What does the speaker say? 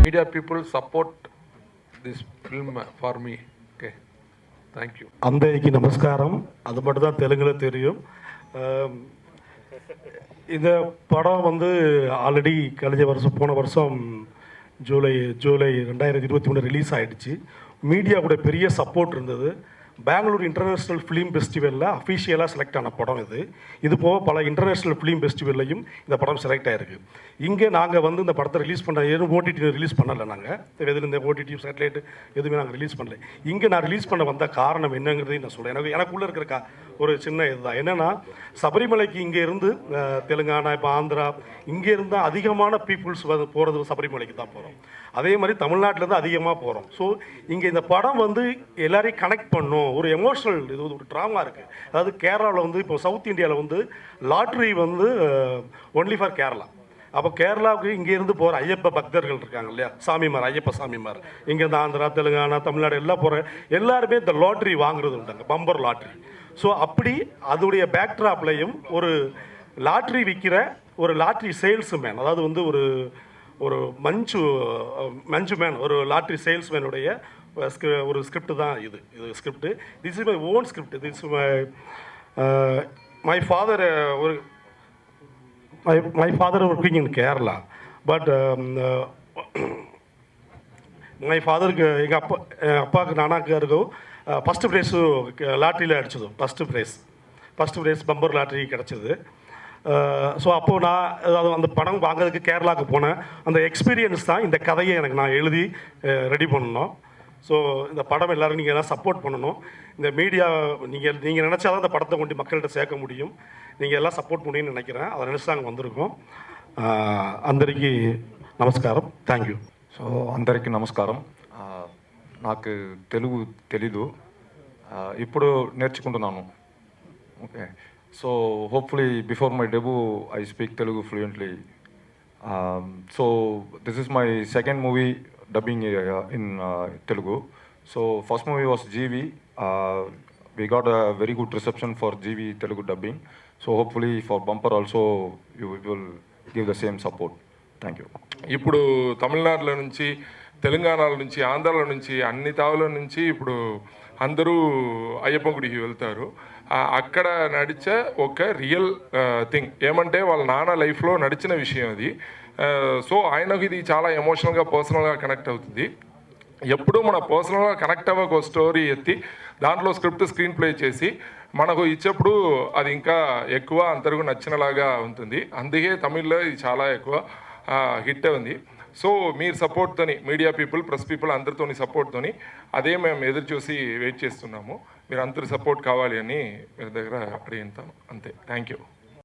media people support this film for me. Okay, thank you. అందరికీ నమస్కారం. அது மட்டும் தான் தெலுங்குல தெரியும். இந்த படம் வந்து ஆல்ரெடி போன வருஷம் ஜூலை 2023 ரிலீஸ் ஆகிடுச்சு. மீடியாவோட பெரிய சப்போர்ட் இருந்தது. பெங்களூர் இன்டர்நேஷ்னல் ஃபிலிம் ஃபெஸ்டிவலில் அஃபிஷியலாக செலக்ட் ஆன படம் இது போக பல இன்டர்நேஷ்னல் ஃபிலிம் ஃபெஸ்டிவல்லையும் இந்த படம் செலக்ட் ஆகிருக்கு. இங்கே நாங்கள் வந்து இந்த படத்தை ரிலீஸ் பண்ண எதுவும் ஓடிடி ரிலீஸ் பண்ணலை. நாங்கள் எதில் இந்த ஓடிடி சேட்டலைட் எதுவுமே நாங்கள் ரிலீஸ் பண்ணல. இங்கே நான் ரிலீஸ் பண்ண வந்த காரணம் என்னங்கிறதையும் நான் சொல்கிறேன். எனக்குள்ளே இருக்கிற ஒரு சின்ன இதுதான் என்னென்னா, சபரிமலைக்கு இங்கே இருந்து தெலுங்கானா, இப்போ ஆந்திரா, இங்கே இருந்தால் அதிகமான பீப்புள்ஸ் போகிறது சபரிமலைக்கு தான் போகிறோம். அதே மாதிரி தமிழ்நாட்டிலேருந்து அதிகமாக போகிறோம். ஸோ இங்கே இந்த படம் வந்து எல்லாரையும் கனெக்ட் பண்ணும். ஒரு எமோஷனல் இது ஒரு ட்ராமா இருக்குது. அதாவது கேரளாவில் வந்து இப்போ சவுத் இந்தியாவில் வந்து லாட்ரி வந்து ஒன்லி ஃபார் கேரளா. அப்போ கேரளாவுக்கு இங்கேருந்து போகிற ஐயப்ப பக்தர்கள் இருக்காங்க இல்லையா, சாமிமார், ஐயப்ப சாமிமார், இங்கேருந்து ஆந்திரா, தெலுங்கானா, தமிழ்நாடு எல்லாம் போகிற எல்லாருமே இந்த லாட்ரி வாங்குறது உண்டாங்க, பம்பர் லாட்ரி. ஸோ அப்படி அதோடைய பேக்ட்ராப்லையும் ஒரு லாட்ரி விற்கிற ஒரு லாட்ரி சேல்ஸ்மேன், அதாவது வந்து ஒரு மஞ்சு மேன், ஒரு லாட்ரி சேல்ஸ்மேனுடைய ஒரு ஸ்கிரிப்ட் தான் இது script. This is my own script. This my father my father working in Kerala, but my father எங்கள் அப்பாவுக்கு நானாக்கு ஃபஸ்ட்டு ப்ரைஸு லாட்ரியில் அடிச்சது. ஃபஸ்ட்டு ப்ரைஸ் பம்பர் லாட்ரி கிடச்சிது. ஸோ அப்போது நான் அதாவது அந்த படம் வாங்கிறதுக்கு கேரளாவுக்கு போனேன். அந்த எக்ஸ்பீரியன்ஸ் தான் இந்த கதையை நான் எழுதி ரெடி பண்ணணும். ஸோ இந்த படம் எல்லோரும் நீங்கள் எல்லாம் சப்போர்ட் பண்ணணும். இந்த மீடியா நீங்கள் நினச்சா தான் இந்த படத்தை கொண்டு மக்கள்கிட்ட சேர்க்க முடியும். நீங்கள் எல்லாம் சப்போர்ட் பண்ணுவீங்கன்னு நினைக்கிறேன். அதை நினச்சி நாங்கள் வந்திருக்கோம். అందరికీ నమస్కారం. Thank you. సో అందరికీ నమస్కారం. నాకు తెలుగు తెలీదు, ఇప్పుడు నేర్చుకుంటున్నాను. Okay, so hopefully before my debut I speak Telugu fluently. So this is my second movie dubbing in Telugu. So first movie was GV. We got a very good reception for GV Telugu dubbing. So hopefully for Bumper also you will give the same support. Thank you. ఇప్పుడు తమిళనాడులో నుంచి, తెలంగాణలో నుంచి, ఆంధ్రాలో నుంచి, అన్ని తావుల నుంచి ఇప్పుడు అందరూ అయ్యప్ప గుడికి వెళ్తారు. అక్కడ నడిచే ఒక రియల్ థింగ్ ఏమంటే వాళ్ళ నాన్న లైఫ్లో నడిచిన విషయం అది. సో ఆయనకు ఇది చాలా ఎమోషనల్గా, పర్సనల్గా కనెక్ట్ అవుతుంది. ఎప్పుడూ మన పర్సనల్గా కనెక్ట్ అవ్వక ఒక స్టోరీ ఎత్తి దాంట్లో స్క్రీన్ ప్లే చేసి మనకు ఇచ్చేప్పుడు అది ఇంకా ఎక్కువ అందరికీ నచ్చినలాగా ఉంటుంది. అందుకే తమిళ్లో ఇది చాలా ఎక్కువ హిట్ ఉంది. సో మీరు సపోర్ట్తోని, మీడియా పీపుల్, ప్రెస్ పీపుల్ అందరితోని సపోర్ట్తోని అదే మేము ఎదురు చూసి వెయిట్ చేస్తున్నాము. మీరు అందరి సపోర్ట్ కావాలి అని మీ దగ్గర అడిగిస్తాను. అంతే. Thank you.